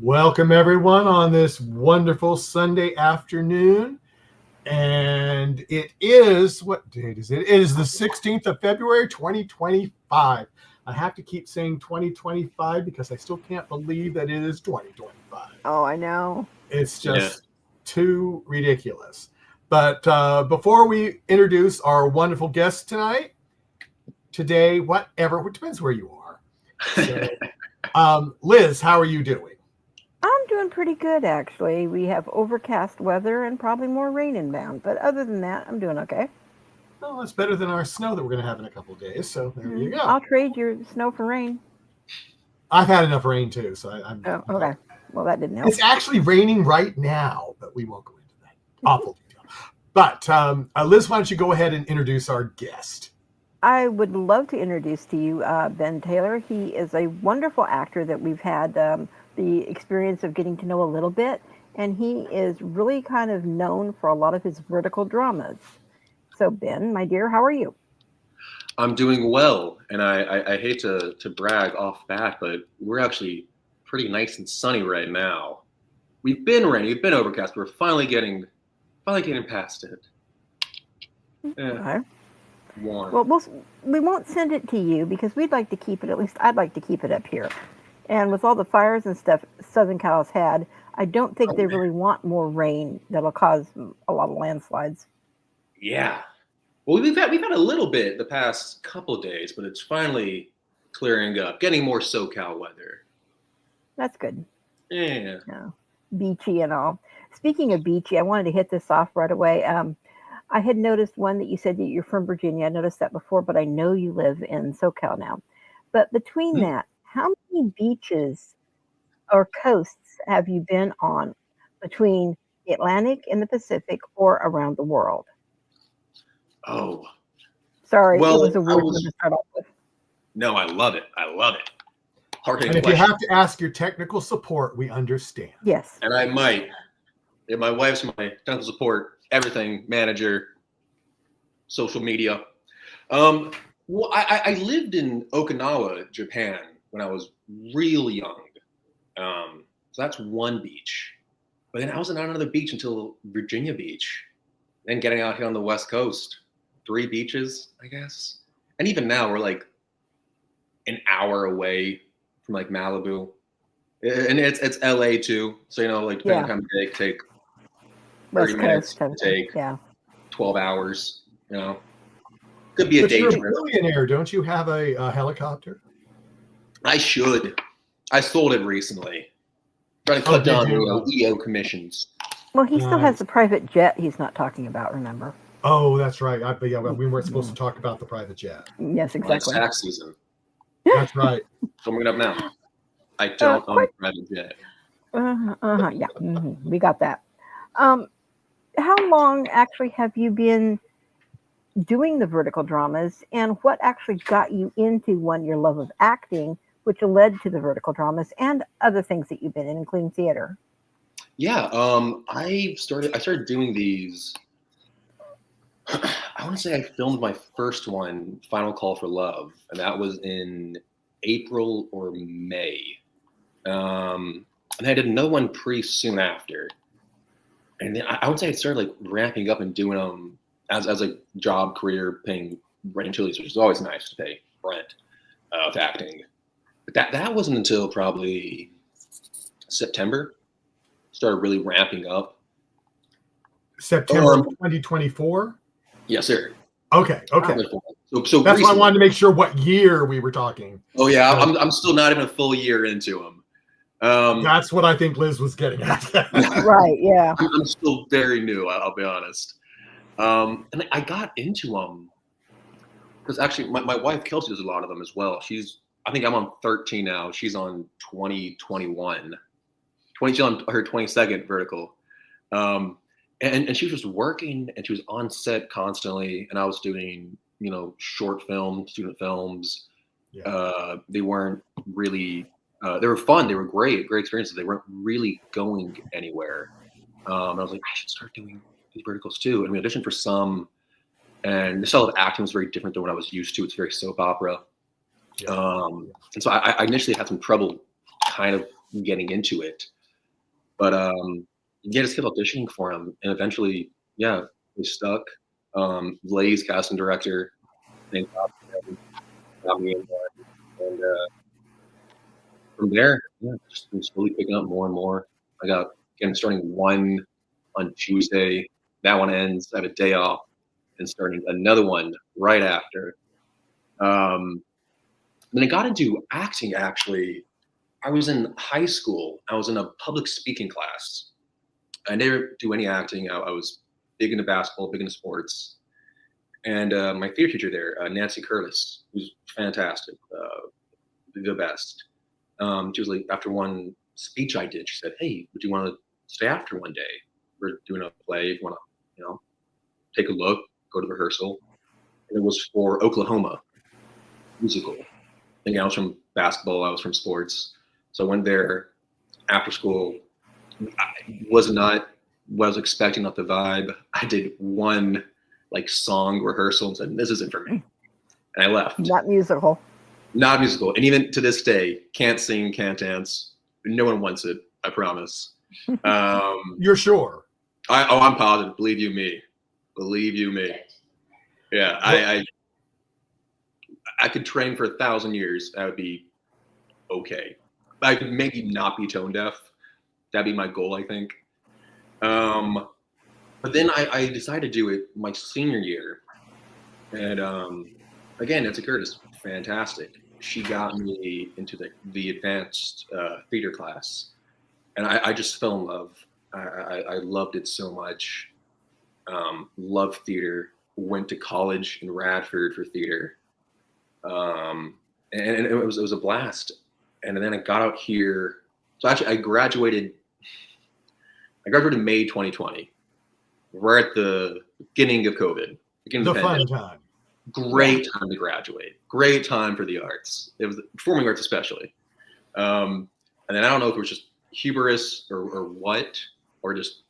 Welcome everyone on this wonderful Sunday afternoon. And it is, what date is it? It is the 16th of February, 2025. I have to keep saying 2025 because I still can't believe that it is 2025. Oh, I know. It's just too ridiculous. But before we introduce our wonderful guest today, whatever, it depends where you are. So, Liz, how are you doing? I'm doing pretty good, actually. We have overcast weather and probably more rain inbound. But other than that, I'm doing okay. Well, that's better than our snow that we're going to have in a couple of days. So there you go. I'll trade your snow for rain. I've had enough rain too, so I'm. Oh, okay. Well, that didn't help. It's actually raining right now, but we won't go into that awful detail. But Liz, why don't you go ahead and introduce our guest? I would love to introduce to you Ben Taylor. He is a wonderful actor that we've had the experience of getting to know a little bit, and he is really kind of known for a lot of his vertical dramas. So Ben, my dear, how are you? I'm doing well, and I hate to brag off bat, but we're actually pretty nice and sunny right now. We've been rainy, we've been overcast, we're finally getting past it. Yeah. Okay. Warm. Well, we won't send it to you because we'd like to keep it, at least I'd like to keep it up here. And with all the fires and stuff Southern Cal's had, I don't think they really want more rain that'll cause a lot of landslides. Yeah. Well, we've had a little bit the past couple of days, but it's finally clearing up, getting more SoCal weather. That's good. Yeah. Beachy and all. Speaking of beachy, I wanted to hit this off right away. I had noticed one that you said that you're from Virginia. I noticed that before, but I know you live in SoCal now. But between that, how many beaches or coasts have you been on between the Atlantic and the Pacific or around the world? Oh. Sorry, well, it was a weird one to start off with. No, I love it. And if you have to ask your technical support, we understand. Yes. And I might. Yeah, my wife's my technical support, everything, manager, social media. Well, I lived in Okinawa, Japan, when I was really young. So that's one beach. But then I wasn't on another beach until Virginia Beach. Then getting out here on the West Coast, 3 beaches, I guess. And even now we're like an hour away from like Malibu. And it's LA too. So, like depending on how many take 30 minutes, take 12 hours, Could be a day trip. You're a billionaire. Don't you have a helicopter? I should. I sold it recently. Trying to cut down EO commissions. Well, he still has the private jet he's not talking about, remember? Oh, that's right. We weren't supposed to talk about the private jet. Yes, exactly. It's tax season. That's right. Coming it up now. I don't own a private jet. Yeah, we got that. How long actually have you been doing the vertical dramas, and what actually got you into your love of acting, which led to the vertical dramas and other things that you've been in, including theater? Yeah, I started doing these. I want to say I filmed my first one, Final Call for Love, and that was in April or May. And I did another one pretty soon after. And then I would say I started like ramping up and doing them as a job career, paying rent and utilities, which is always nice to pay rent of acting. But that wasn't until probably September. Started really ramping up. September 2024? Yes, sir. Okay. So that's recently, why I wanted to make sure what year we were talking. Oh yeah, I'm still not even a full year into them. That's what I think Liz was getting at. Right, yeah. I'm still very new, I'll be honest. And I got into them because actually my wife Kelsey does a lot of them as well. I think I'm on 13 now. She's on 21. She's on her 22nd vertical. And she was just working and she was on set constantly. And I was doing, short films, student films. Yeah. They weren't really, they were fun. They were great experiences. They weren't really going anywhere. And I was like, I should start doing these verticals too. And we auditioned for some, and the style of acting was very different than what I was used to. It's very soap opera. Yeah. And so I initially had some trouble kind of getting into it. But yeah, just kept auditioning for them, and eventually, yeah, we stuck. Lay's casting director, thank God for him, got me in there, and from there, yeah, just been slowly picking up more and more. I got again starting one on Tuesday. That one ends. I have a day off, and starting another one right after. Then I got into acting. Actually, I was in high school. I was in a public speaking class. I never do any acting. I was big into basketball, big into sports. And my theater teacher there, Nancy Curtis, who's fantastic, the best. She was like, after one speech I did, she said, "Hey, would you want to stay after one day? We're doing a play. If you want to, take a look, go to rehearsal." And it was for Oklahoma musical. I was from basketball. I was from sports. So I went there after school. I was not what I was expecting, not the vibe. I did one song rehearsal and said, "This isn't for me." And I left. Not musical. Not musical. And even to this day, can't sing, can't dance. No one wants it, I promise. You're sure? I'm positive. Believe you me. Believe you me. Yeah, I could train for 1,000 years. That would be okay. I could maybe not be tone deaf. That'd be my goal, I think. But then I decided to do it my senior year. And again, Nancy Curtis, fantastic. She got me into the advanced theater class. And I just fell in love. I loved it so much. Loved theater. Went to college in Radford for theater. And it was a blast. And then I got out here. So actually, I graduated May 2020. We're at the beginning of COVID. The fun time. Great time to graduate. Great time for the arts. It was performing arts especially. And then I don't know if it was just hubris or what, or just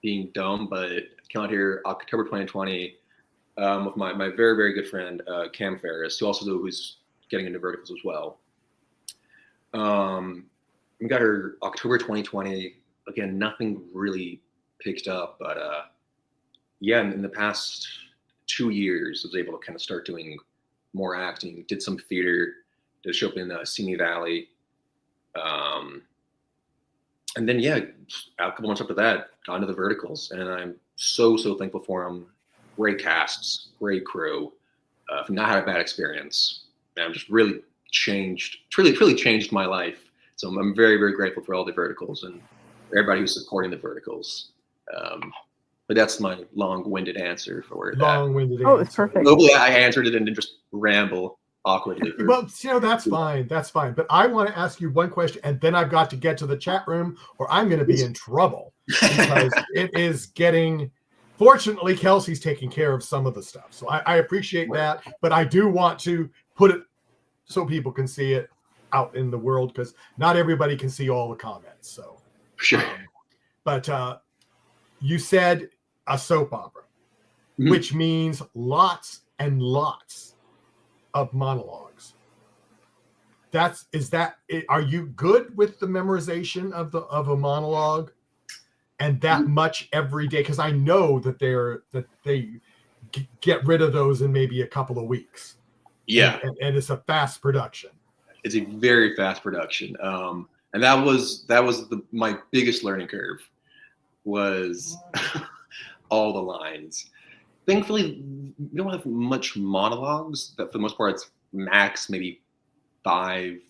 being dumb, but I came out here October 2020 with my very, very good friend, Cam Ferris, who's getting into verticals as well. We got her October 2020. Again, nothing really picked up, but yeah, in the past 2 years, I was able to kind of start doing more acting, did some theater, did a show up in Simi Valley. And then, yeah, a couple months after that, got into the verticals, and I'm so thankful for them. Great casts, great crew. I've not had a bad experience. And I'm just really truly changed my life. So I'm very, very grateful for all the verticals and everybody who's supporting the verticals. But that's my long-winded answer for that. Long-winded answer. Oh, it's perfect. Hopefully I answered it and didn't just ramble awkwardly. Well, that's fine. That's fine. But I want to ask you one question, and then I've got to get to the chat room, or I'm going to be in trouble because it is getting. Fortunately, Kelsey's taking care of some of the stuff, so I appreciate that. But I do want to put it so people can see it out in the world, because not everybody can see all the comments. So sure. But you said a soap opera, which means lots and lots of monologues. Are you good with the memorization of a monologue and that much every day? Because I know that they get rid of those in maybe a couple of weeks. Yeah, and it's a fast production. It's a very fast production, and that was my biggest learning curve was all the lines. Thankfully, we don't have much monologues. That for the most part, it's max maybe 5-6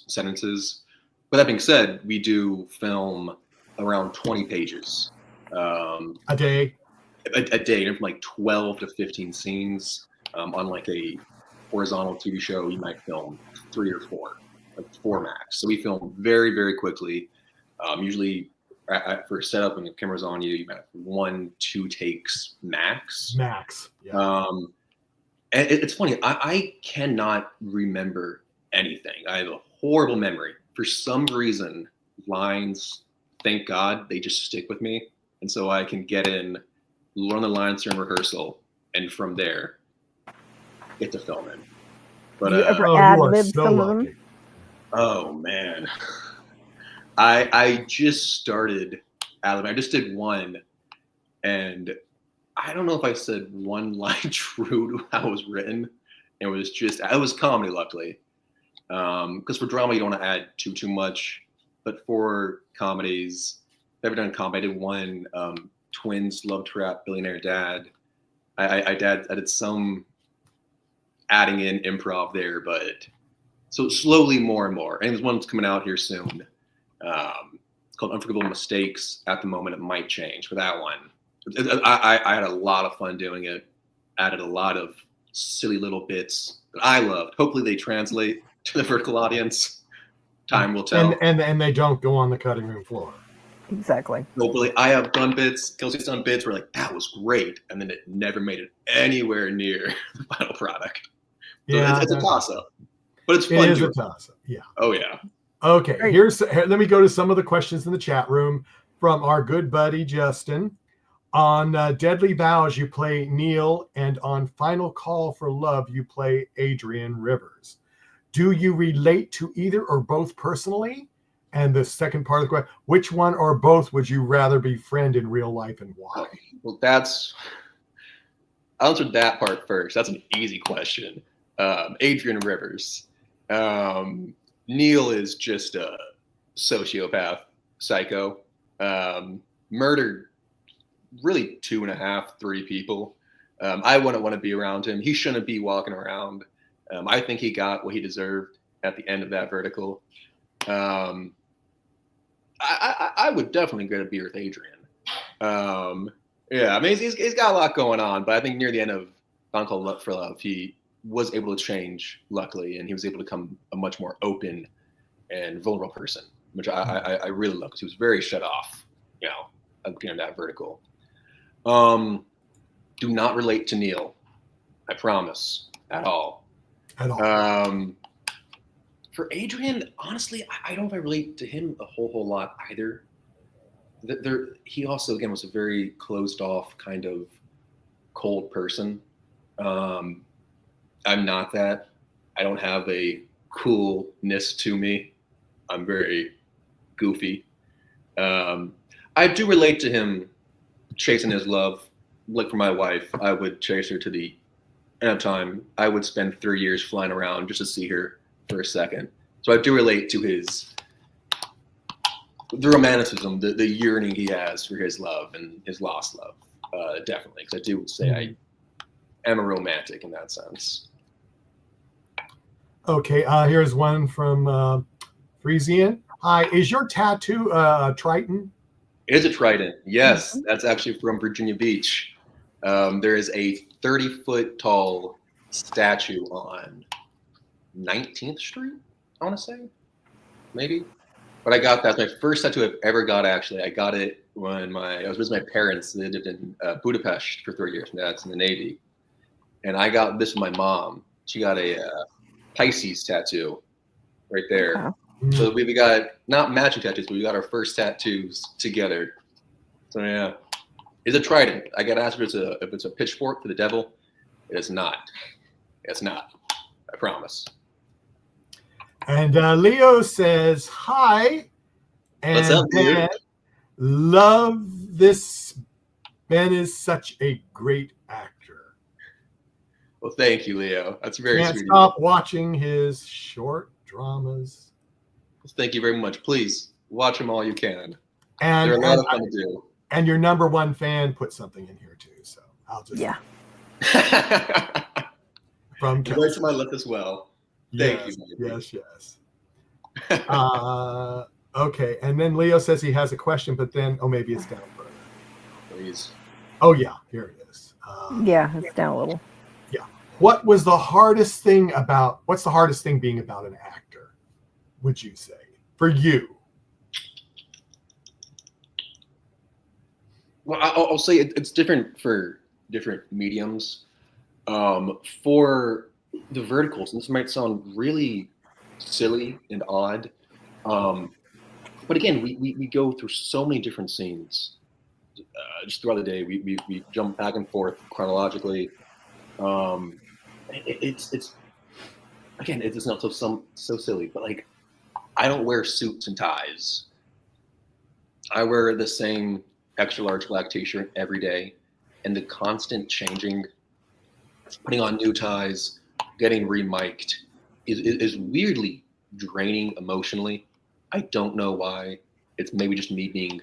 sentences. But that being said, we do film around 20 pages a day. A day, and from 12 to 15 scenes. On a horizontal TV show, you might film 3 or 4, 4 max. So we film very, very quickly. Usually, for setup when the camera's on you, you might have 1-2 takes max. Max. Yeah. And it's funny. I cannot remember anything. I have a horrible memory. For some reason, lines, thank God, they just stick with me, and so I can get in, learn the lines during rehearsal, and from there, get to filming. But you ever ad-lib so some of them? Oh man, I just started Alabama. I just did one, and I don't know if I said one line true to how it was written. It was comedy, luckily. Because for drama, you don't want to add too much. But for comedies, I've never done comedy. I did one, Twins, Love Trap, Billionaire Dad. I did some adding in improv there, but so slowly more and more. And there's one that's coming out here soon. It's called Unforgivable Mistakes. At the moment, it might change for that one. I had a lot of fun doing it. Added a lot of silly little bits that I loved. Hopefully they translate to the vertical audience. Time will tell. And they don't go on the cutting room floor. Exactly. Hopefully, I have done bits. Kelsey's done bits where like that was great, and then it never made it anywhere near the final product. So Yeah, it's a toss-up, but it's fun. It is a toss-up. Yeah. Oh yeah. Okay. Let me go to some of the questions in the chat room from our good buddy Justin. On Deadly Vows, you play Neil, and on Final Call for Love, you play Adrian Rivers. Do you relate to either or both personally? And the second part of the question, which one or both would you rather befriend in real life and why? Well, I'll answer that part first. That's an easy question. Adrian Rivers. Neil is just a sociopath, psycho. Murdered really 2.5, 3 people. I wouldn't want to be around him. He shouldn't be walking around. I think he got what he deserved at the end of that vertical. I would definitely get a beer with Adrian. Yeah, I mean, he's got a lot going on, but I think near the end of Final Call for Love, he was able to change, luckily, and he was able to become a much more open and vulnerable person, which I really love because he was very shut off, at the beginning of that vertical. Do not relate to Neil, I promise, at all. At all. For Adrian, honestly, I don't know if I relate to him a whole lot either. He also, again, was a very closed off, kind of cold person. I'm not that. I don't have a coolness to me. I'm very goofy. I do relate to him chasing his love. Like for my wife, I would chase her to the end of time. I would spend 3 years flying around just to see her for a second. So I do relate to the romanticism, the yearning he has for his love and his lost love, definitely. Because I do say I am a romantic in that sense. Okay, here's one from Frisian. Hi, is your tattoo Triton? It is a trident. Yes, that's actually from Virginia Beach. There is a 30-foot tall statue on 19th Street, I want to say, maybe. But I got that. My first tattoo I've ever got, actually. I got it when I was with my parents. They lived in Budapest for 3 years. My dad's in the Navy. And I got this with my mom. She got a Pisces tattoo right there. Wow. So we got not matching tattoos, but we got our first tattoos together. So yeah, it's a trident. I got asked if it's a pitchfork for the devil. It is not. It's not. I promise. And Leo says hi. And What's up, dude? Ben, love this. Ben is such a great actor. Well, thank you, Leo. That's very Can't sweet. stop watching his short dramas. Thank you very much. Please watch them all you can. And They're a lot of fun to do. And your number one fan put something in here too. So I'll just from You write to my lip as well. Thank you. Yes. Okay, and then Leo says he has a question, but then maybe it's down further. Please. Oh yeah, here it is. Yeah, it's down a little. Yeah. What's the hardest thing being about an actor, would you say, for you? Well, I'll say it's different for different mediums. For the verticals, and this might sound really silly and odd, but again, we go through so many different scenes just throughout the day. We jump back and forth chronologically. It's again, it's not so silly, but like I don't wear suits and ties I wear the same extra large black t-shirt every day, and the constant changing, putting on new ties, getting remiked is weirdly draining emotionally. I don't know why. It's maybe just me being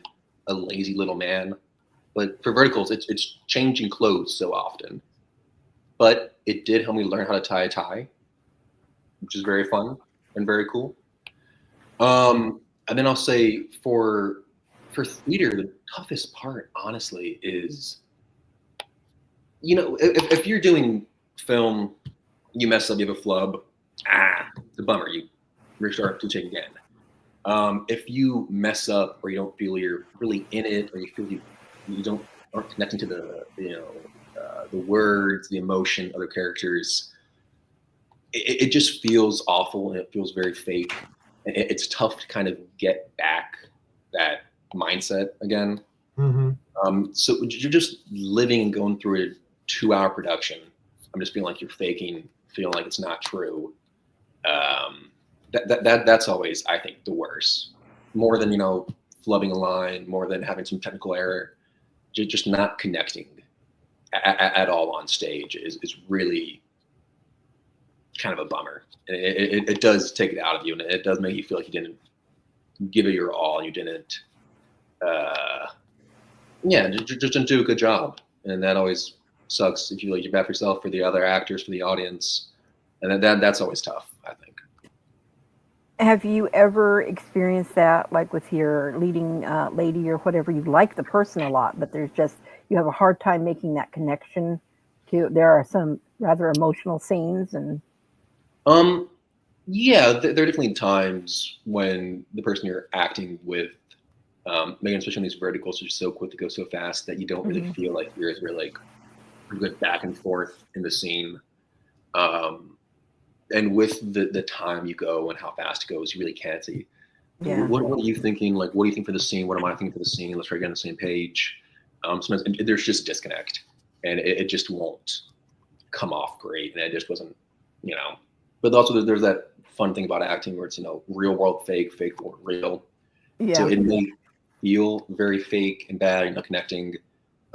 a lazy little man. But for verticals, it's changing clothes so often. But it did help me learn how to tie a tie, which is very fun and very cool. And then I'll say for theater, the toughest part, honestly, is if you're doing film, you mess up, you have a flub, it's a bummer. You restart to take again. If you mess up or you don't feel you're really in it, or you feel you aren't connecting to the words, the emotion, other characters, it just feels awful and it feels very fake. And it's tough to kind of get back that mindset again. So you're just living and going through a 2-hour production. I'm just feeling like you're faking, feeling like it's not true. That's always, I think, the worst. More than flubbing a line, more than having some technical error, just not connecting at all on stage is really kind of a bummer. And it does take it out of you, and it does make you feel like you didn't give it your all. You didn't, just didn't do a good job, and that always sucks. If you feel like you're bad for yourself, for the other actors, for the audience, and that's always tough, I think. Have you ever experienced that, like with your leading lady or whatever? You like the person a lot, but you have a hard time making that connection. There are some rather emotional scenes, and there are definitely times when the person you're acting with, Megan, especially in these verticals, are just so quick to go so fast that you don't really feel like you're like good back and forth in the scene. And with the time you go and how fast it goes, you really can't see. Yeah. What are you thinking? Like, what do you think for the scene? What am I thinking for the scene? Let's try to get on the same page. Sometimes there's just disconnect, and it just won't come off great, and it just wasn't, But also there's that fun thing about acting where it's real world fake, fake world real. Yeah. So it may feel very fake and bad, you're not connecting,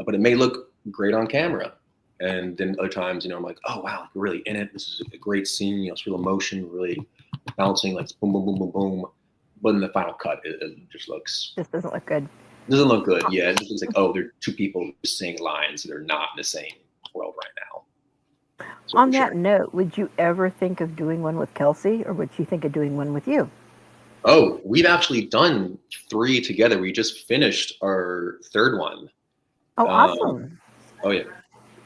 but it may look great on camera. And then other times, I'm like, oh wow, we're really in it. This is a great scene. It's real emotion, really bouncing, like boom, boom, boom, boom, boom. But in the final cut, it just doesn't look good. Doesn't look good. Yeah, it just looks like, oh, they're two people just saying lines. They're not in the same world right now. So on that note, would you ever think of doing one with Kelsey, or would you think of doing one with you? Oh, we've actually done 3 together. We just finished our 3rd one. Oh, awesome. Oh yeah.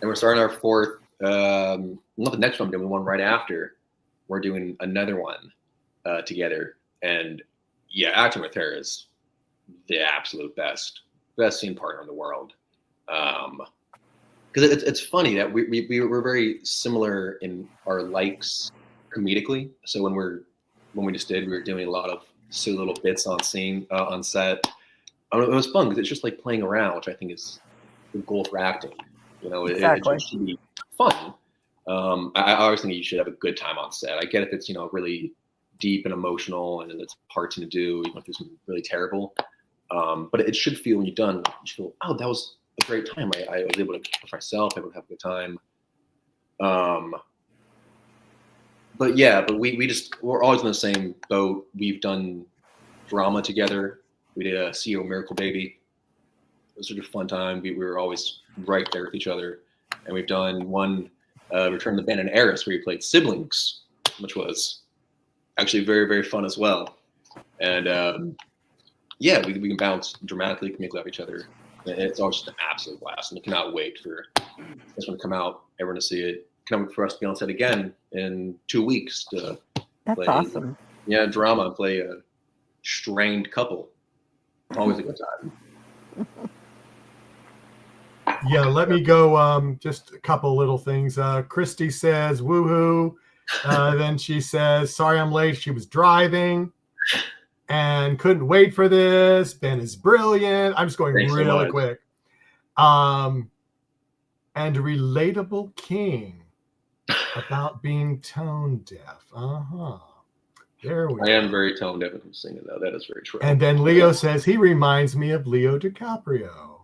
And we're starting our 4th, not the next one, but the one right after. We're doing another one together. And yeah, acting with her is the absolute best scene partner in the world. Because it's funny that we're very similar in our likes comedically. So when we just we were doing a lot of silly little bits on scene, on set. It was fun because it's just like playing around, which I think is the goal for acting. Exactly. It should be fun. I always think you should have a good time on set. I get if it's really deep and emotional and it's hard to do, even if it's really terrible. But it should feel when you're done, you should feel, oh, that was a great time. I was able to push myself, able to have a good time. But we're always in the same boat. We've done drama together. We did a CEO Miracle Baby. It was such a fun time. We were always right there with each other. And we've done one, Return of the Abandoned Heiress, where we played siblings, which was actually very, very fun as well. And we can bounce dramatically, comedically off each other. It's always just an absolute blast. And I cannot wait for this one to come out, everyone to see it. Can't wait for us to be on set again in 2 weeks to That's awesome. Yeah, drama, play a strained couple. Always a good time. Yeah, let me go. Just a couple little things. Christy says, woohoo. Then she says, sorry I'm late. She was driving and couldn't wait for this. Ben is brilliant. I'm just going really quick. And a relatable king about being tone deaf. There we I go. am very tone deaf in singing, though. That is very true. And then Leo says he reminds me of Leo DiCaprio.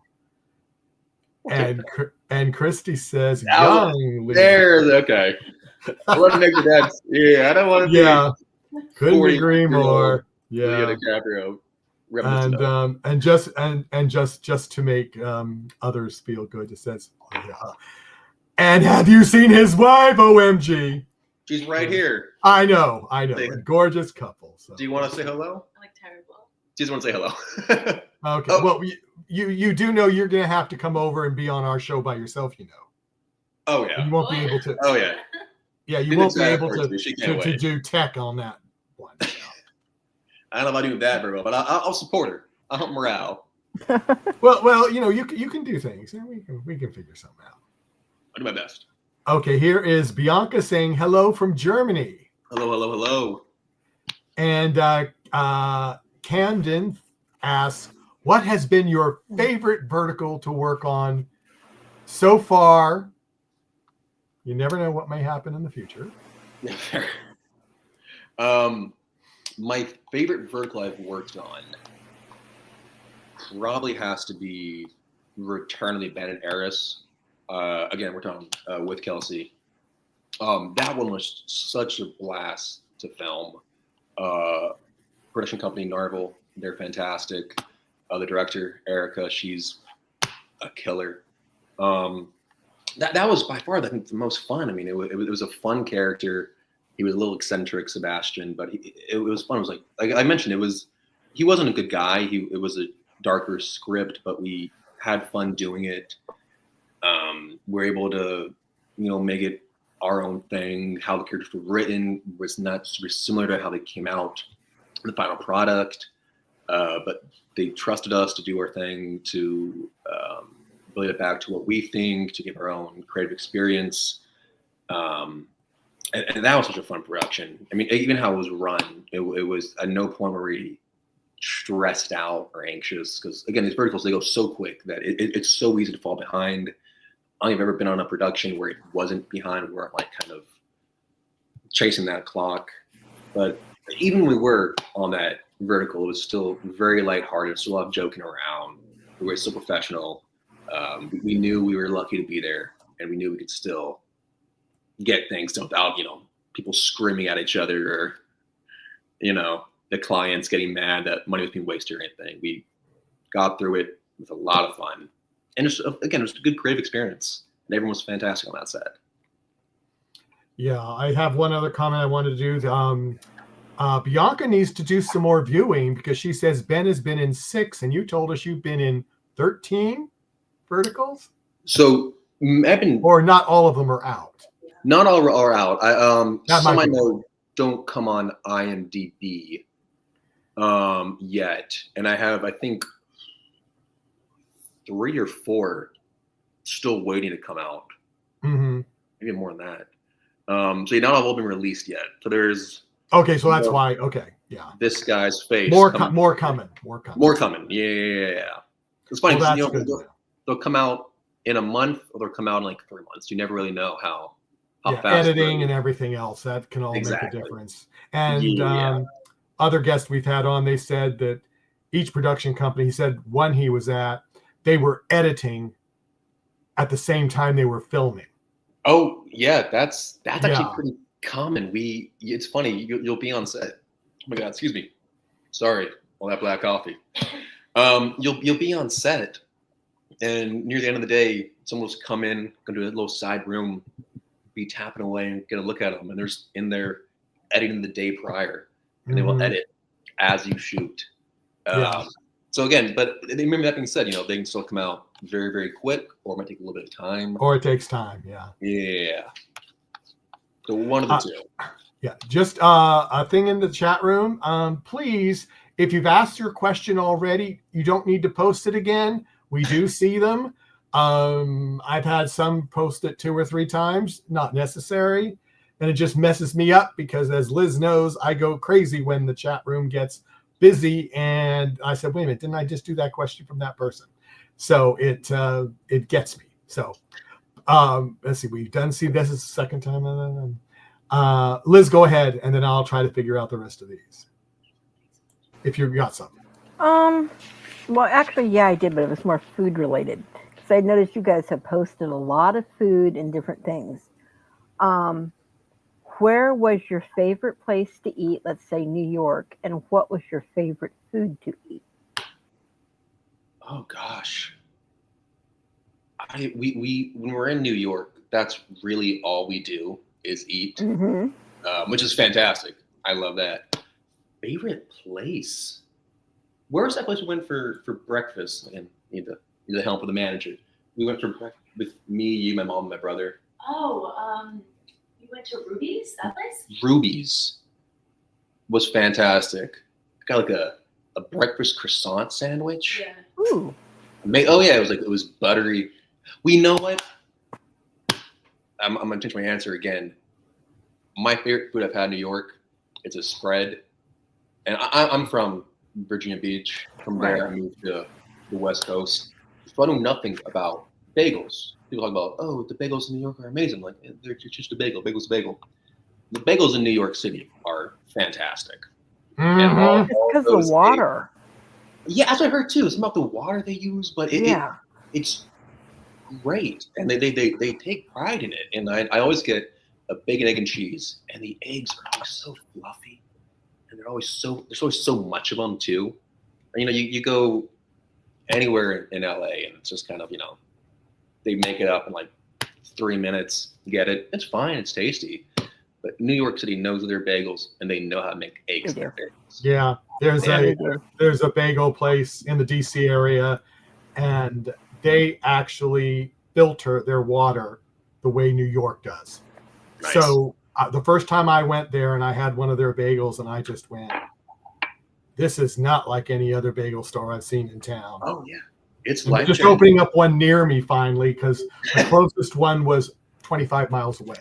And Christy says young Leo. There's okay. I want to make the dad. Yeah, I don't want to be. Yeah, couldn't 40 agree year old more. Leo Yeah, DiCaprio. and just to make others feel good, it says, oh, yeah. And have you seen his wife? OMG. She's right here. I know. A gorgeous couple. So. Do you want to say hello? I like terrible. She just want to say hello. Okay. Oh. Well, you do know you're gonna have to come over and be on our show by yourself. You know. Oh yeah. You won't be able to. Oh yeah. Yeah, you won't be able to do tech on that one. Yeah. I don't know if I do that very well, but I'll support her. I'll help morale. Well, you know, you can do things, and we can figure something out. I'll do my best. Okay, here is Bianca saying hello from Germany. Hello. And Camden asks, what has been your favorite vertical to work on so far? You never know what may happen in the future. Yeah, fair. My favorite vertical I've worked on probably has to be Return of the Abandoned Heiress. Again, we're talking with Kelsey. That one was such a blast to film. Production company Narvel, they're fantastic. The director Erica, she's a killer. That was by far the most fun. I mean, it was a fun character. He was a little eccentric, Sebastian, but it was fun. It was like I mentioned, he wasn't a good guy. It was a darker script, but we had fun doing it. We're able to, make it our own thing. How the characters were written was not super similar to how they came out in the final product, but they trusted us to do our thing, to relate it back to what we think, to give our own creative experience. And that was such a fun production. I mean, even how it was run, it was at no point were we stressed out or anxious, because again, these verticals, they go so quick that it's so easy to fall behind. I don't think I've ever been on a production where it wasn't behind, where I'm like kind of chasing that clock. But even when we were on that vertical, it was still very lighthearted, still a lot of joking around. We were still professional. We knew we were lucky to be there, and we knew we could still get things done without, people screaming at each other, or, the clients getting mad that money was being wasted or anything. We got through it with a lot of fun. And it was a good creative experience. And everyone was fantastic on that set. Yeah, I have one other comment I wanted to do. Bianca needs to do some more viewing, because she says Ben has been in 6, and you told us you've been in 13 verticals. So I've been, or not all of them are out. Not all are out. Some I know don't come on IMDb yet, and I have, I think, 3 or 4 still waiting to come out. Mm-hmm. Maybe more than that. So not all have been released yet. So there's so that's why. Okay, yeah. This guy's face. More coming. Yeah. It's funny. Well, they'll come out in a month, or they'll come out in like 3 months. You never really know how fast. Editing and everything else, that can all make a difference. And other guests we've had on, they said that each production company, he said one he was at, they were editing at the same time they were filming. Oh yeah, that's actually pretty common. It's funny, you'll be on set. Oh my God, excuse me. Sorry, all that black coffee. You'll be on set, and near the end of the day, someone will come in, go to a little side room, be tapping away and get a look at them, and they're in there editing the day prior, and they will edit as you shoot. So again, but remember, that being said, they can still come out very, very quick, or it might take a little bit of time. Or it takes time, yeah. Yeah. So one of the two. Yeah, just a thing in the chat room. Please, if you've asked your question already, you don't need to post it again. We do see them. I've had some post it 2 or 3 times, not necessary. And it just messes me up, because as Liz knows, I go crazy when the chat room gets busy. And I said, wait a minute, didn't I just do that question from that person? So it gets me. So let's see, we've done, this is the second time. Liz, go ahead, and then I'll try to figure out the rest of these. If you've got something. Well, actually, yeah, I did, but it was more food related. Because I noticed you guys have posted a lot of food and different things. Where was your favorite place to eat? Let's say New York, and what was your favorite food to eat? Oh gosh, we when we're in New York, that's really all we do is eat, which is fantastic. I love that. Favorite place? Where's that place we went for breakfast? Again, need the help of the manager. We went for breakfast with me, you, my mom, and my brother. Oh, you went to Ruby's, that place? Ruby's was fantastic. Got like a breakfast croissant sandwich. Yeah. Ooh. Oh yeah, it was buttery. We know what? I'm gonna change my answer again. My favorite food I've had in New York, it's a spread. And I'm from Virginia Beach. From there, I moved to the West Coast. So I know nothing about bagels. People talk about, oh, the bagels in New York are amazing. Like, they're just a bagel. Bagel's a bagel. The bagels in New York City are fantastic. Mm-hmm. It's because of the water. Yeah, that's what I heard too. It's about the water they use, but it's great. And they take pride in it. And I always get a bacon, egg, and cheese. And the eggs are always so fluffy. And there's always so much of them too. And, you go anywhere in LA and it's just kind of, they make it up in like 3 minutes, get it. It's fine, it's tasty. But New York City knows their bagels and they know how to make eggs in their bagels. Yeah, there's a bagel place in the DC area, and they actually filter their water the way New York does. Nice. So the first time I went there and I had one of their bagels, and I just went, this is not like any other bagel store I've seen in town. Oh yeah, it's like just opening up one near me finally, because the closest one was 25 miles away.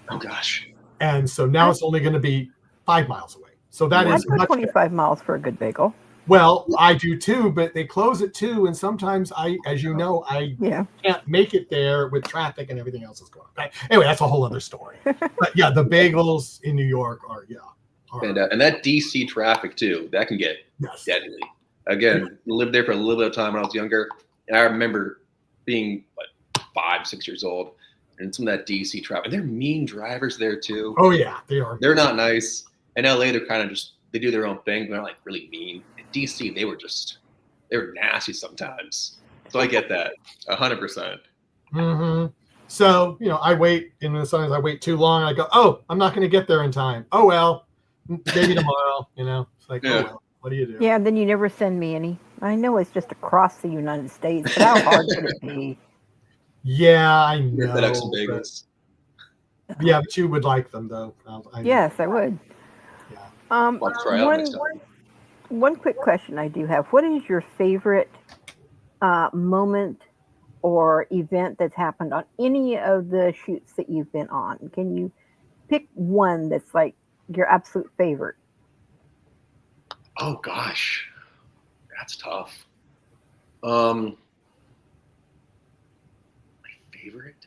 Oh gosh. And so now it's only going to be 5 miles away. So that is much 25 better. Miles for a good bagel. Well, I do too, but they close at 2, and sometimes I can't make it there with traffic and everything else is going on. Anyway, that's a whole other story. But yeah, the bagels in New York are and that DC traffic too, that can get deadly. Again, lived there for a little bit of time when I was younger, and I remember being 5, 6 years old, and some of that DC traffic. And they're mean drivers there too. Oh yeah, they are. They're not nice. In LA, they're kind of they do their own thing. They're like really mean. In DC, they were nasty sometimes. So I get that 100%. Mm-hmm. So I wait, and sometimes I wait too long. I go, oh, I'm not going to get there in time. Oh well, maybe tomorrow. It's like, oh well, what do you do? Yeah, and then you never send me any. I know it's just across the United States, but how hard could it be? Yeah, I know. Bagels. Yeah, but you would like them though. Yes, I would. One quick question I do have. What is your favorite moment or event that's happened on any of the shoots that you've been on? Can you pick one that's like your absolute favorite? Oh gosh, that's tough. My favorite?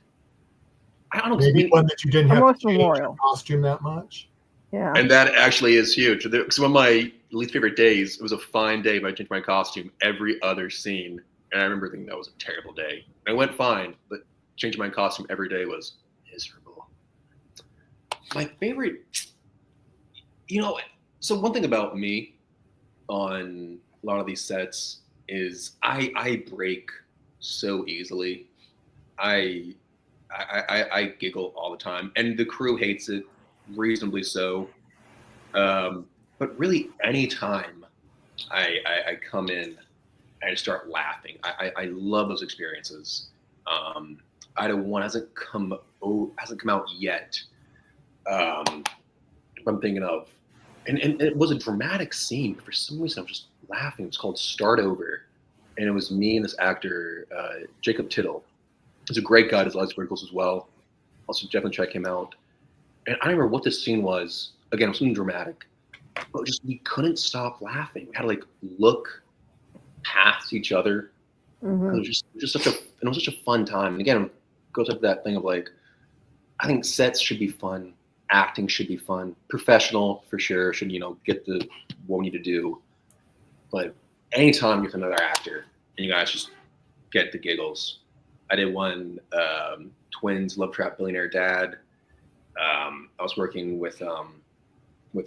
I don't know. Maybe one that you didn't have to change Memorial. Costume that much. Yeah. And that actually is huge. Because one of my least favorite days, it was a fine day, but I changed my costume every other scene. And I remember thinking that was a terrible day. And it went fine, but changing my costume every day was miserable. My favorite, so one thing about me on a lot of these sets is I break so easily. I giggle all the time, and the crew hates it, reasonably so. But really, anytime I come in and I start laughing, I love those experiences. Item 1 hasn't come out yet. I'm thinking of, and it was a dramatic scene, but for some reason I'm just laughing. It's called Start Over, and it was me and this actor, Jacob Tittle. He's a great guy. Does lots of verticals as well. Also, definitely check him out. And I don't remember what this scene was. Again, it was something dramatic, but we couldn't stop laughing. We had to look past each other. Mm-hmm. It was such a fun time. And again, it goes up to that thing of I think sets should be fun. acting should be fun. Professional for sure. Should, get what we need to do. But anytime you're with another actor and you guys just get the giggles. I did one, Twins, Love Trap Billionaire Dad. I was working with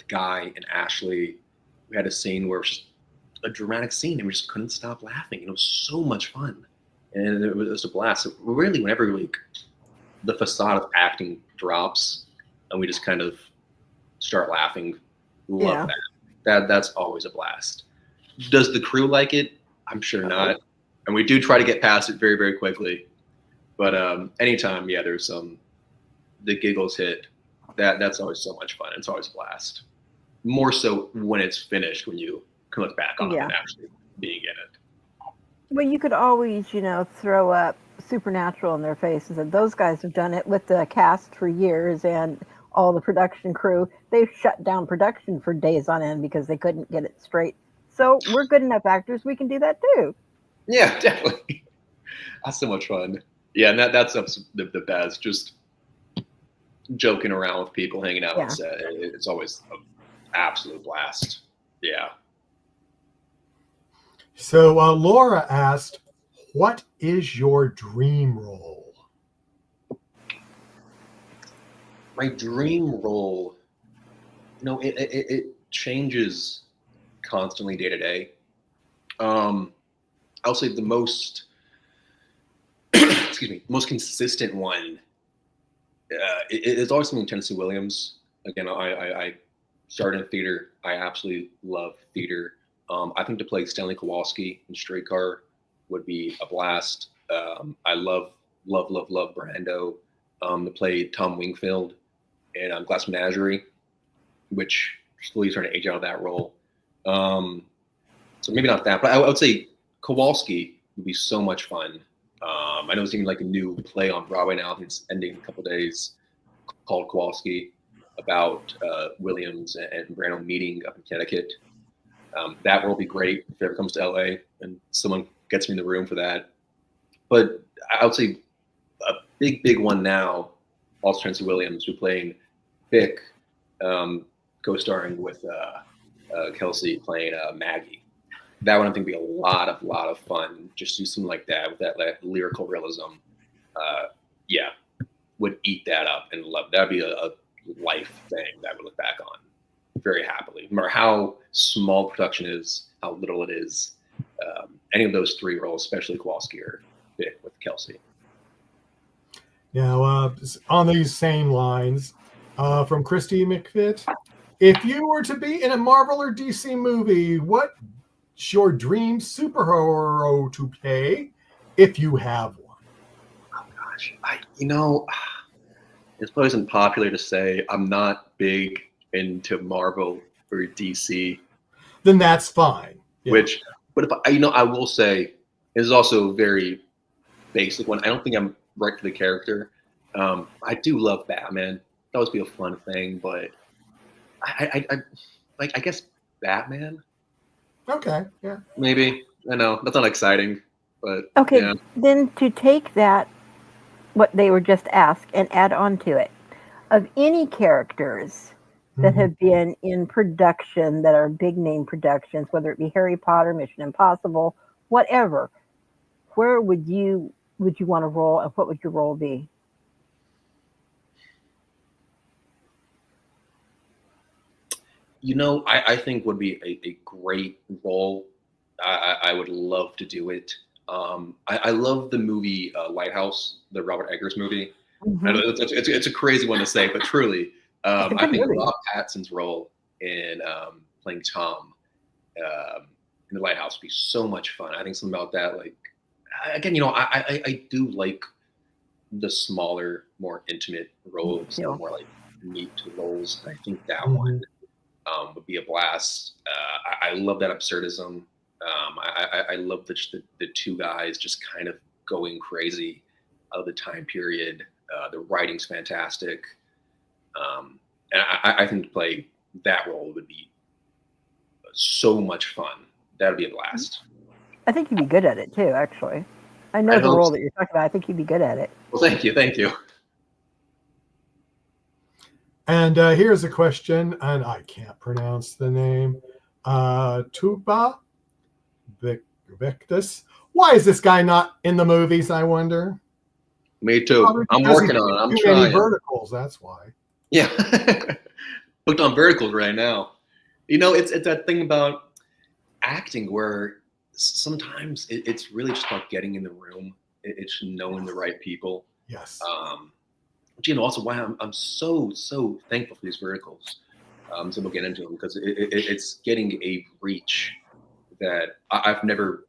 Guy and Ashley. We had a scene where it was just a dramatic scene and we just couldn't stop laughing. And it was so much fun. And it was a blast. So really, whenever the facade of acting drops and we just kind of start laughing, love that. That's always a blast. Does the crew like it? I'm sure not. And we do try to get past it very, very quickly. But anytime, there's the giggles hit, that's always so much fun. It's always a blast. More so when it's finished, when you can look back on it and actually being in it. Well, you could always, throw up Supernatural in their faces, and those guys have done it with the cast for years and all the production crew. They've shut down production for days on end because they couldn't get it straight. So we're good enough actors, we can do that too. Yeah, definitely. That's so much fun. Yeah, and that's the best. Just joking around with people, hanging out on set. It's always an absolute blast. Yeah. So Laura asked, what is your dream role? My dream role, it changes constantly day to day. I'll say the most, most consistent one is always something Tennessee Williams. Again, I started in theater. I absolutely love theater. I think to play Stanley Kowalski in Streetcar would be a blast. I love Brando. To play Tom Wingfield in Glass Menagerie, which slowly starting to age out of that role. So maybe not that, but I would say Kowalski would be so much fun. I know there's even a new play on Broadway now. I think it's ending in a couple of days, called Kowalski, about Williams and Brando meeting up in Connecticut. That will be great if it ever comes to LA and someone gets me in the room for that. But I would say a big one now, also Tennessee Williams, who playing Vic, co-starring with Kelsey playing Maggie. That one I think would be a lot of fun. Just do something like that with that lyrical realism. Would eat that up and love. That'd be a life thing that I would look back on very happily. No matter how small production is, how little it is. Any of those three roles, especially Kowalski or Vic with Kelsey. Now, on these same lines, from Christy McFitt, if you were to be in a Marvel or DC movie, what's your dream superhero to play if you have one? Oh gosh, it's probably isn't popular to say. I'm not big into Marvel or DC. Then that's fine. Yeah. But if I will say, this is also a very basic one. I don't think I'm right for the character. I do love Batman. That would be a fun thing, but I guess Batman. Okay. Yeah. Maybe. I know that's not exciting, but Okay. yeah. Then to take that, what they were just asked, and add on to it, of any characters that have been in production that are big name productions, whether it be Harry Potter, Mission Impossible, whatever, where would you want to roll, and what would your role be? I think would be a great role. I would love to do it. I love the movie Lighthouse, the Robert Eggers movie. I know it's a crazy one to say, but truly, I think Rob Pattinson's role in playing Tom in the Lighthouse would be so much fun. I think something about that, again, I do like the smaller, more intimate roles, the more neat roles. I think that one would be a blast. I love that absurdism. I love the two guys just kind of going crazy of the time period. The writing's fantastic. And I think to play that role would be so much fun. That would be a blast. I think you'd be good at it too, actually. I know the role that you're talking about. I think you'd be good at it. Well, thank you. And here's a question, and I can't pronounce the name. Tuba Victus. Why is this guy not in the movies, I wonder? Me too. Probably I'm because working he on it. I'm did too many trying. verticals, that's why. Yeah. Booked on verticals right now. You know, it's that thing about acting where sometimes it's really just about getting in the room. It's knowing the right people. Yes. But, you know, also why I'm so thankful for these verticals. So we'll get into them because it's getting a reach that I've never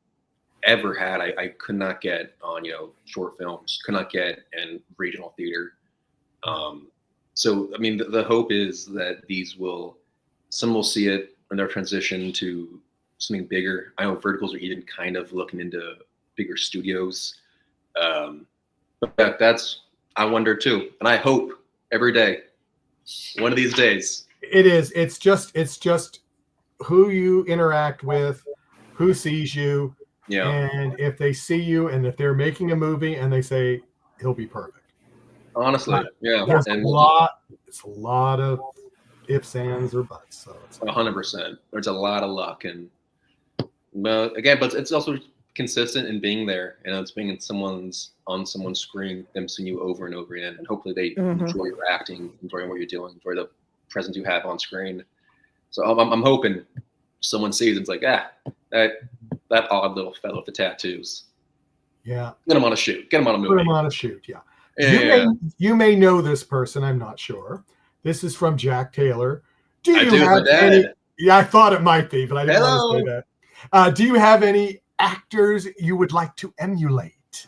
ever had. I could not get on, you know, short films, could not get in regional theater. So, I mean, the hope is that some will see it in their transition to something bigger. I know verticals are even kind of looking into bigger studios. But that's, I wonder too. And I hope every day, one of these days. It is. It's just who you interact with, who sees you. Yeah. And if they see you and if they're making a movie and they say he'll be perfect. Honestly, yeah. There's And it's a lot of ifs, ands, or buts. So it's 100%. There's a lot of luck, and again, but it's also consistent in being there, and it's being on someone's screen, them seeing you over and over again, and hopefully they enjoy your acting, enjoy what you're doing, enjoy the presence you have on screen. So I'm hoping someone sees it's like, that odd little fellow with the tattoos. Yeah. Get him on a shoot. Get him on a movie. Put him on a shoot. Yeah. Yeah. You may know this person. I'm not sure. This is from Jack Taylor. I do, my dad. Yeah, I thought it might be, but I didn't want to say Hello. that. Do you have any actors you would like to emulate?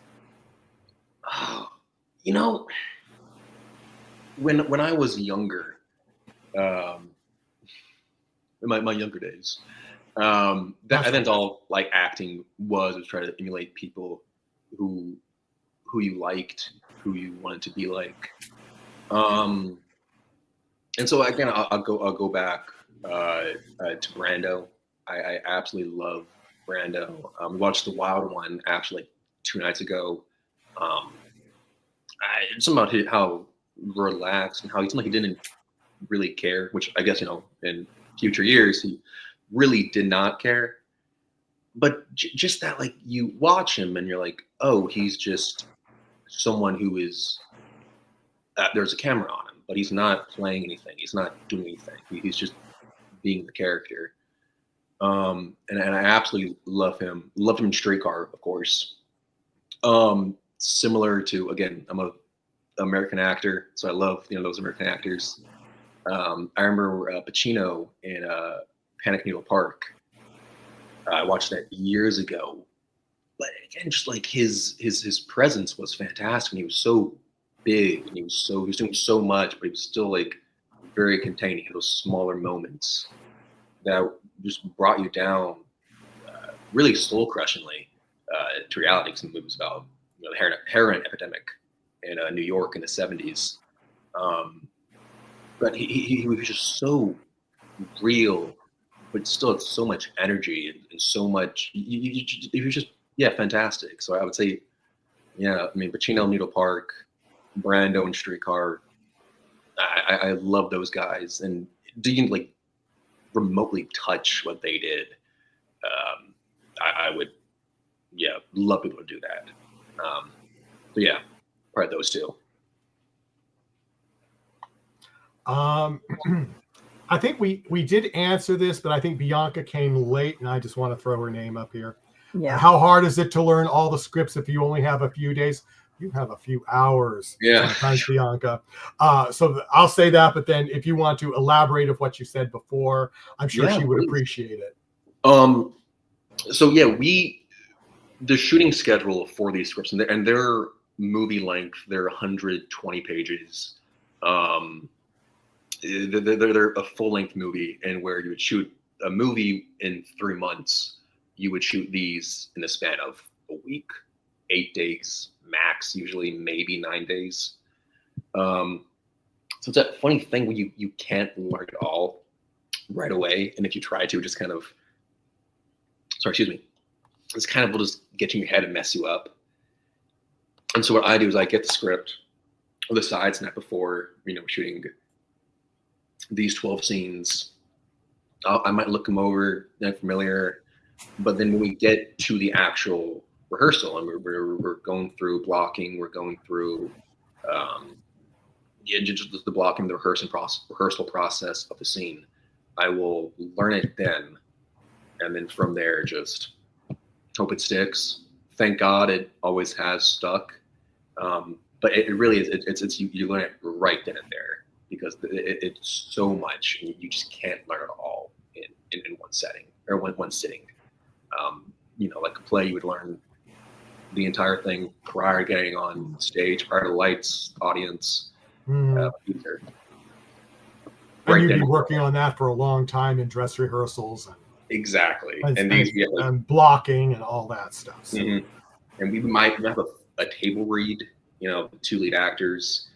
Oh, you know, when I was younger, in my younger days, I think all like acting was try to emulate people who you liked, who you wanted to be like. And so again, I'll go back to Brando. I absolutely love Brando. We watched The Wild One actually 2 nights ago. Something about how relaxed and how he seemed like he didn't really care, which I guess, you know, in future years he really did not care. But just that, like, you watch him and you're like, oh, he's just someone who is there's a camera on him, but he's not playing anything. He's not doing anything. He's just being the character. And I absolutely love him. Loved him in Streetcar, of course. Similar to, again, I'm a American actor, so I love, you know, those American actors. I remember Pacino in Panic Needle Park. I watched that years ago, but again, just like his presence was fantastic. And he was so big, and he was doing so much, but he was still like very contained. He had those smaller moments that just brought you down, really soul crushingly, to reality. Because the movie was about, you know, the heroin epidemic in New York in the 70s. But he was just so real, but still had so much energy and so much. He was just, yeah, fantastic. So I would say, yeah, I mean, Pacino, Needle Park, Brando, and Streetcar. I love those guys, and didn't like remotely touch what they did. I would, yeah, love people to do that. So yeah, probably those two. I think we did answer this, but I think Bianca came late, and I just want to throw her name up here. Yeah. How hard is it to learn all the scripts if you only have a few days? You have a few hours. Yeah. Sometimes, Bianca. So I'll say that, but then if you want to elaborate of what you said before, I'm sure she would appreciate it. So yeah, the shooting schedule for these scripts, and they're movie length. They're 120 pages. They're a full length movie, and where you would shoot a movie in 3 months, you would shoot these in the span of a week, 8 days max, usually maybe 9 days. So it's that funny thing where you can't learn it all right away, and if you try to, just kind of, this kind of will just get in your head and mess you up. And so what I do is I get the script or the sides night before, you know, shooting these 12 scenes. I might look them over, they're familiar, but then when we get to the actual rehearsal and we're going through blocking, we're going through just the blocking, the rehearsal process of the scene, I will learn it then, and then from there just hope it sticks. Thank God it always has stuck, but it really is. It's you learn it right then and there, because it's so much, and you just can't learn it all in one setting or one sitting. Like a play, you would learn the entire thing prior to getting on stage, prior to the lights, audience. And Right you'd then. be working on that for a long time in dress rehearsals. Exactly. And blocking and all that stuff. So. Mm-hmm. And we might have a table read, the 2 lead actors,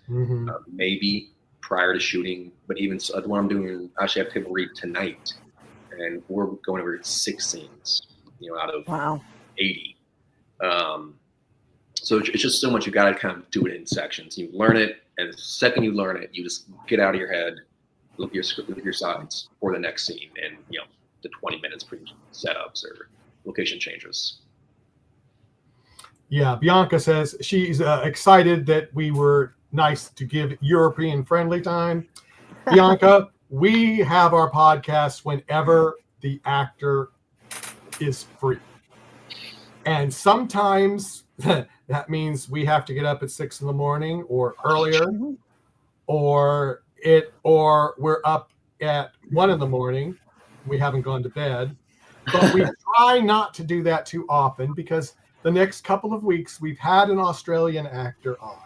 maybe prior to shooting, but even so, the one I'm doing, I actually have a table read tonight, and we're going over 6 scenes, out of 80. So it's just so much. You got to kind of do it in sections. You learn it, and the second you learn it, you just get out of your head, look at your script, look at your sides for the next scene, and the 20 minutes between setups or location changes. Yeah, Bianca says she's excited that we were nice to give European friendly time. Bianca, we have our podcast whenever the actor is free. And sometimes that means we have to get up at 6 a.m. or earlier, or we're up at 1 a.m. We haven't gone to bed, but we try not to do that too often, because the next couple of weeks we've had an Australian actor on.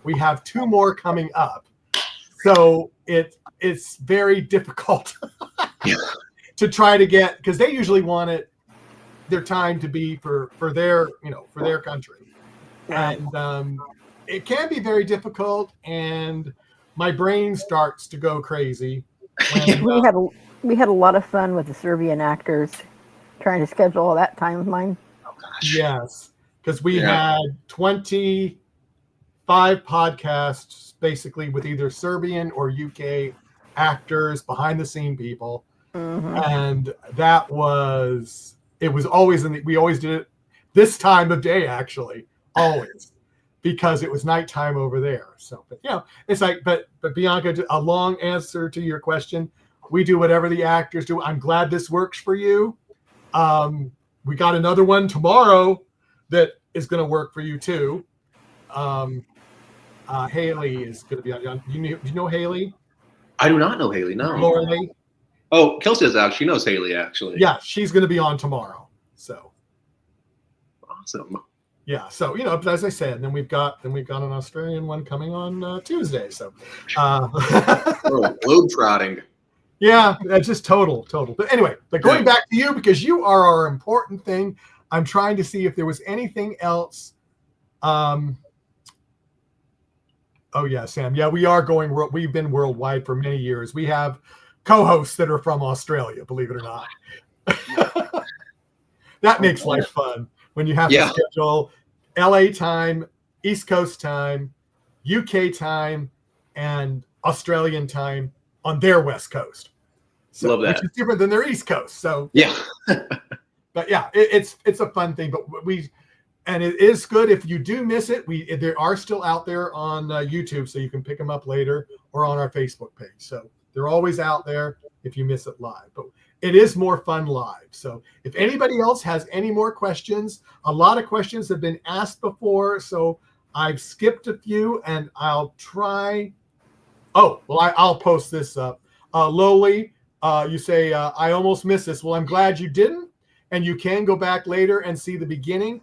We have 2 more coming up, so it's very difficult to try to get, because they usually want their time to be for their country, and it can be very difficult, and my brain starts to go crazy. We had a lot of fun with the Serbian actors trying to schedule all that time of mine. Oh gosh. Yes, because we had 25 podcasts basically with either Serbian or UK actors, behind the scene people, and it was always we always did it this time of day, actually, always, because it was nighttime over there. So, but it's like, but Bianca, a long answer to your question. We do whatever the actors do. I'm glad this works for you. We got another one tomorrow that is going to work for you too. Haley is going to be on. You know Haley? I do not know Haley. No. Haley. Oh, Kelsey does actually. She knows Haley actually. Yeah, she's going to be on tomorrow. So awesome. Yeah, so as I said, then we've got an Australian one coming on Tuesday. So globe trotting. Yeah, that's just total. But anyway, going back to you, because you are our important thing. I'm trying to see if there was anything else. Oh yeah, Sam. Yeah, we are going. We've been worldwide for many years. We have co-hosts that are from Australia. Believe it or not, that makes life fun when you have to schedule LA time, East Coast time, UK time, and Australian time on their West Coast. So, love that. Which is different than their East Coast. So yeah. But yeah, it's a fun thing. But and it is good if you do miss it. They are still out there on YouTube, so you can pick them up later, or on our Facebook page. So they're always out there if you miss it live. But it is more fun live. So if anybody else has any more questions, a lot of questions have been asked before, so I've skipped a few, and I'll try. Oh, well, I'll post this up. Lowly, you say, I almost missed this. Well, I'm glad you didn't, and you can go back later and see the beginning.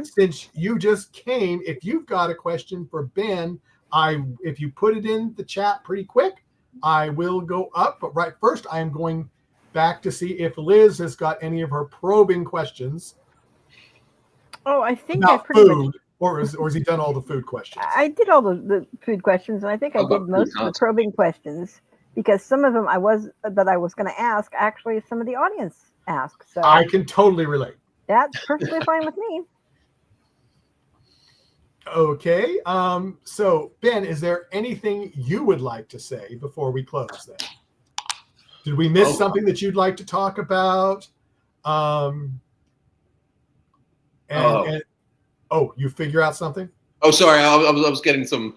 Since you just came, if you've got a question for Ben, if you put it in the chat pretty quick, I will go up. But right first, I am going back to see if Liz has got any of her probing questions. Oh, I think about I pretty food, much... or has he done all the food questions? I did all the food questions, and I think I did most of the probing questions, because some of them I was going to ask, actually some of the audience asked. So I can totally relate. That's perfectly fine with me. Okay. So Ben, is there anything you would like to say before we close then? Did we miss something that you'd like to talk about? And you figure out something? Oh, sorry. I was getting some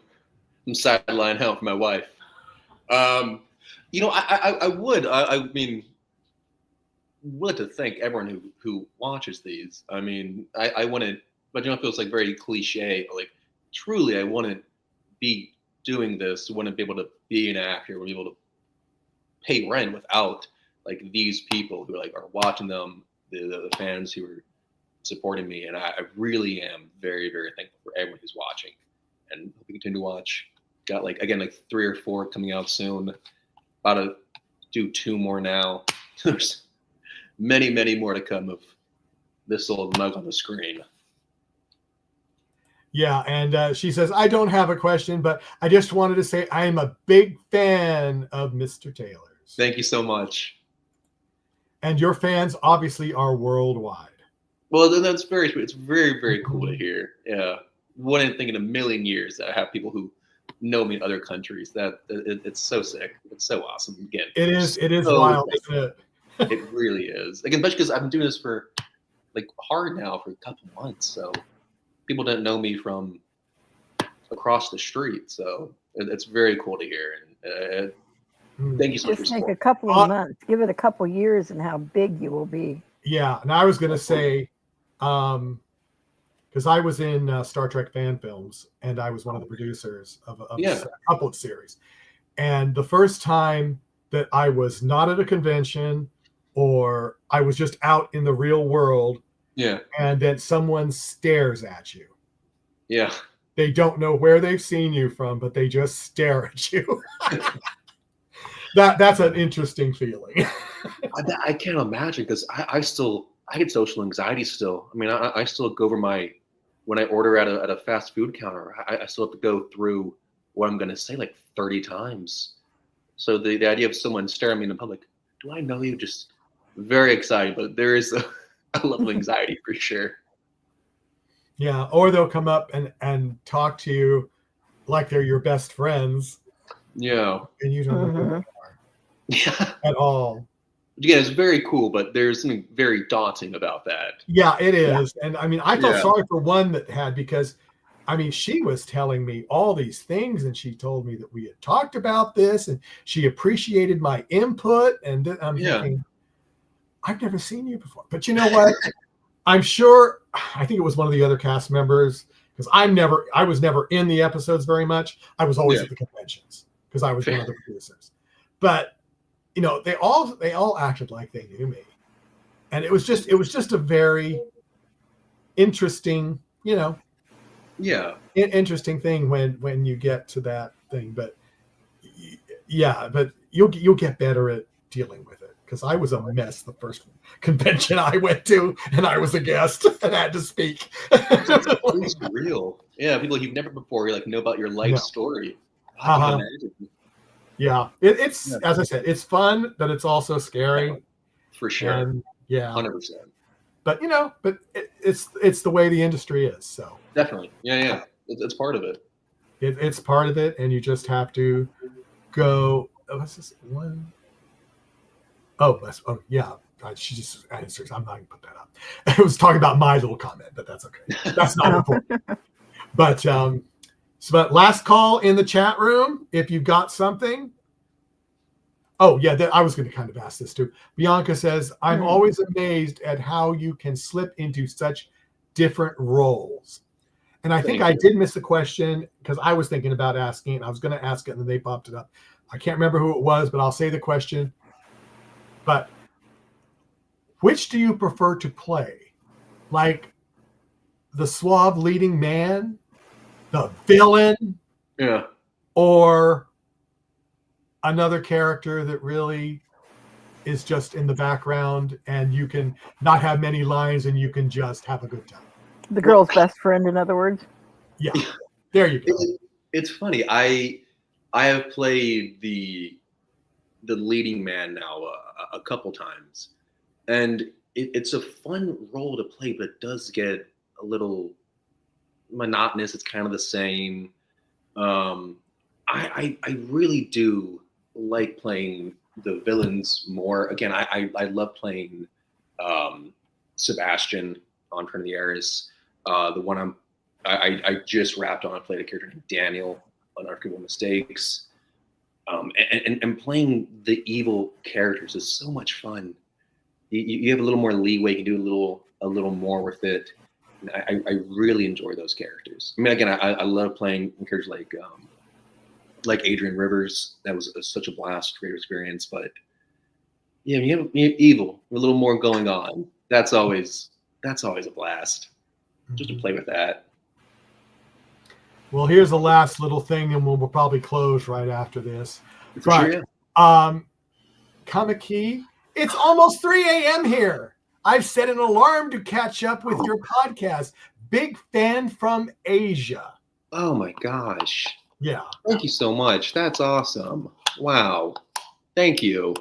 sideline help from my wife. You know, I mean, would to thank everyone who watches these. I mean, I want to, but you know, it feels like very cliche, but like truly, I want to be doing this. Want to be able to be an actor, want to be able to pay rent without like these people who like are watching them, the fans who are supporting me, and I really am very, very thankful for everyone who's watching, and hope you continue to watch. Got like 3 or 4 coming out soon. About to do 2 more now. There's many, many more to come of this little mug on the screen. Yeah, and she says, I don't have a question, but I just wanted to say I am a big fan of Mr. Taylor's. Thank you so much. And your fans obviously are worldwide. Well, that's very sweet. It's very, very cool to hear. Yeah, wouldn't think in a million years that I have people who know me in other countries. It's so sick. It's so awesome. Again, it is wild, isn't it? It really is. Again, especially because I've been doing this for like hard now for a couple months, so people didn't know me from across the street. So it's very cool to hear. And thank you so much. Just take a couple of months, give it a couple years, and how big you will be. Yeah, and I was going to say, because I was in Star Trek fan films, and I was one of the producers of a couple of series. And the first time that I was not at a convention, or I was just out in the real world, and then someone stares at you. Yeah. They don't know where they've seen you from, but they just stare at you. That's an interesting feeling. I can't imagine, because I get social anxiety still. I mean, I still go over when I order at a fast food counter, I still have to go through what I'm going to say like 30 times. So the idea of someone staring at me in the public, do I know you? Just very exciting, but there is a level of anxiety for sure. Yeah, or they'll come up and talk to you like they're your best friends. Yeah. And you don't know who they are at all. Again, it's very cool, but there's something very daunting about that. Yeah, it is. Yeah. And I mean, I felt sorry for one that had, because I mean, she was telling me all these things, and she told me that we had talked about this, and she appreciated my input. And I'm thinking, I've never seen you before. But you know what? I'm sure, I think it was one of the other cast members, because I was never in the episodes very much. I was always at the conventions because I was one of the producers. But you know, they all acted like they knew me, and it was just a very interesting, you know, interesting thing when you get to that thing. But but you'll get better at dealing with it, because I was a mess the first convention I went to, and I was a guest and had to speak. It's real. Yeah, people you've never before know about your life story. I can imagine. Yeah, it's as I said, it's fun, but it's also scary. For sure. And 100%. But you know, it's the way the industry is. So definitely, it's part of it. It's part of it, and you just have to go. What's this one? She just answers. I'm not gonna put that up. I was talking about my little comment, but that's okay. That's not important. But but last call in the chat room, if you've got something. Oh, yeah, I was going to kind of ask this too. Bianca says, I'm always amazed at how you can slip into such different roles. And I think I did miss the question, because I was thinking about asking it. I was going to ask it, and then they popped it up. I can't remember who it was, but I'll say the question. But which do you prefer to play? Like the suave leading man? The villain, or another character that really is just in the background, and you can not have many lines, and you can just have a good time. The girl's best friend, in other words. Yeah, there you go. It's funny. I have played the leading man now a couple times, and it's a fun role to play, but it does get a little monotonous. It's kind of the same. I really do like playing the villains more. Again, I love playing Sebastian on Abandoned Heiress. The one I just wrapped on, I played a character named Daniel on Unforgivable Mistakes. And playing the evil characters is so much fun. You have a little more leeway, you can do a little more with it. And I really enjoy those characters. I mean, again, I love playing characters like Adrian Rivers. That was such a blast, great experience. But yeah, you have evil, a little more going on. That's always a blast, just to play with that. Well, here's the last little thing, and we'll probably close right after this. For sure, yeah. Kamiki, it's almost 3 a.m. here. I've set an alarm to catch up with your podcast. Big fan from Asia. Oh my gosh. Yeah. Thank you so much. That's awesome. Wow. Thank you.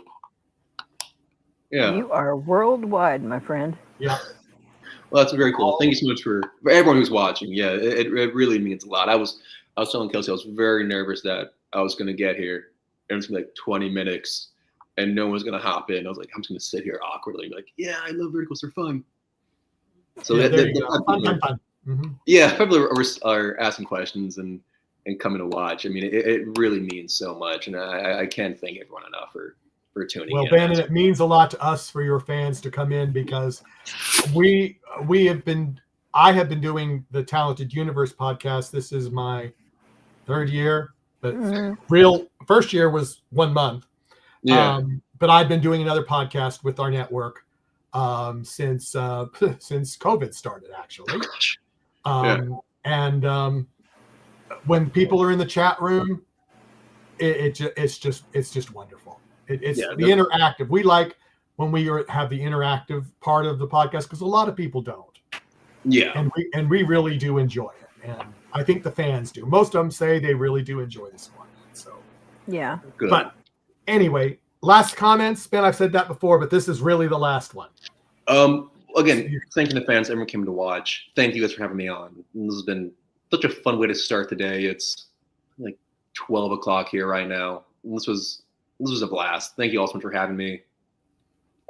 Yeah. You are worldwide, my friend. Yeah. Well, that's very cool. Thank you so much for everyone who's watching. Yeah, it really means a lot. I was telling Kelsey, I was very nervous that I was going to get here. And it's going to be like 20 minutes and no one's going to hop in. I was like, I'm just going to sit here awkwardly. Like, yeah, I love verticals. They're fun. So yeah, fun. Mm-hmm. Yeah, people are asking questions and coming to watch. I mean, it really means so much. And I can't thank everyone enough for tuning in. Well, Ben, and it means a lot to us for your fans to come in, because I have been doing the Talented Universe podcast. This is my 3rd year, but real first year was 1 month. Yeah. But I've been doing another podcast with our network since COVID started, actually. And when people are in the chat room, it's just wonderful. It's the interactive. We like when we have the interactive part of the podcast, because a lot of people don't. Yeah. And we really do enjoy it. And I think the fans do. Most of them say they really do enjoy this one. So yeah. Good. But anyway, last comments. Ben, I've said that before, but this is really the last one. Again, thanking the fans, everyone came to watch. Thank you guys for having me on. This has been such a fun way to start the day. It's like 12 o'clock here right now. This was a blast. Thank you all so much for having me.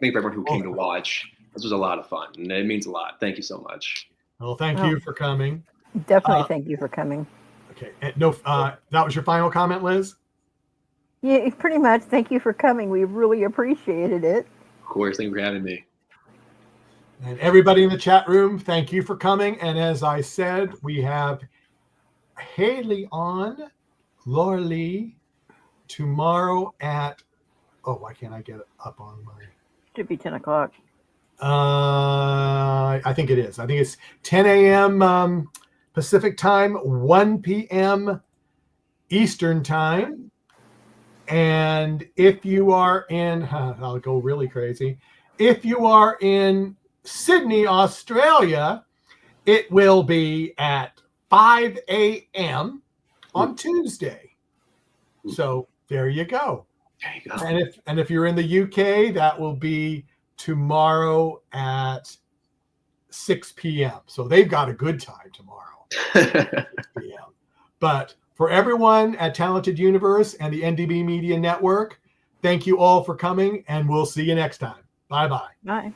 Thank you for everyone who came to watch. This was a lot of fun, and it means a lot. Thank you so much. Well, thank you for coming. Definitely thank you for coming. Okay. That was your final comment, Liz? Yeah, pretty much. Thank you for coming. We really appreciated it. Of course. Thank you for having me. And everybody in the chat room, thank you for coming. And as I said, we have Haley on, Laura Lee, tomorrow at, why can't I get it up on my... Should be 10 o'clock. I think it is. I think it's 10 a.m. Pacific time, 1 p.m. Eastern time. And if you are in, I'll go really crazy. If you are in Sydney, Australia, it will be at 5 a.m. on Tuesday. So there you go. There you go. And if you're in the UK, that will be tomorrow at 6 p.m. So they've got a good time tomorrow. 6 p.m. But for everyone at Talented Universe and the NDB Media Network, thank you all for coming, and we'll see you next time. Bye-bye. Bye.